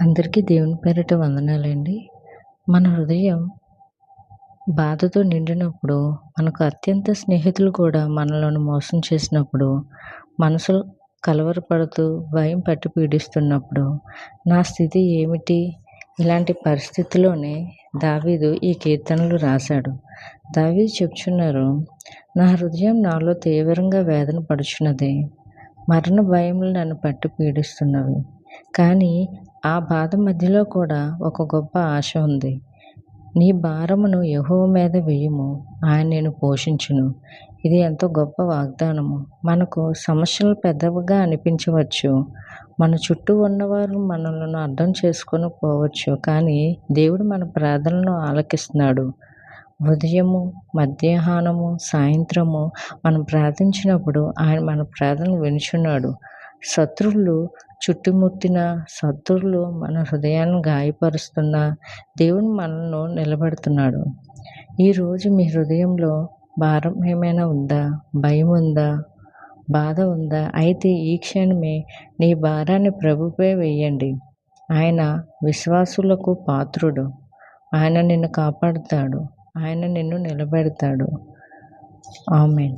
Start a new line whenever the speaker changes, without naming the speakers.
అందరికీ దేవుని పేరిట వందనాలండి. మన హృదయం బాధతో నిండినప్పుడు, మనకు అత్యంత స్నేహితులు కూడా మనలను మోసం చేసినప్పుడు, మనసులో కలవరపడుతూ, భయం పట్టి పీడిస్తున్నప్పుడు, నా స్థితి ఏమిటి? ఇలాంటి పరిస్థితిలోనే దావీదు ఈ కీర్తనలు రాశాడు. దావీదు చెప్తున్నారు, నా హృదయం నాలో తీవ్రంగా వేదన పడుచున్నది. మరణ భయములు నన్ను పట్టి పీడిస్తున్నవి. కానీ ఆ బాధ మధ్యలో కూడా ఒక గొప్ప ఆశ ఉంది. నీ భారమును యెహోవా మీద వేయుము, ఆయన నిన్ను పోషించును. ఇది ఎంతో గొప్ప వాగ్దానము. మనకు సమస్యలు పెద్దవిగా అనిపించవచ్చు. మన చుట్టూ ఉన్నవారు మనలను అర్థం చేసుకోకపోవచ్చు. కానీ దేవుడు మన ప్రార్థనలను ఆలకిస్తున్నాడు. ఉదయము, మధ్యాహ్నము, సాయంత్రము మనం ప్రార్థించినప్పుడు ఆయన మన ప్రార్థనలు వినుచున్నాడు. శత్రువులు చుట్టుముట్టిన, శత్రువులు మన హృదయాన్ని గాయపరుస్తున్న దేవుడు మనల్ని నిలబెడుతున్నాడు. ఈరోజు మీ హృదయంలో భారం ఏమైనా ఉందా? భయం ఉందా? బాధ ఉందా? అయితే ఈ క్షణమే నీ భారాన్ని ప్రభుపై వేయండి. ఆయన విశ్వాసులకు పాత్రుడు. ఆయన నిన్ను కాపాడుతాడు. ఆయన నిన్ను నిలబెడతాడు. ఆమేన్.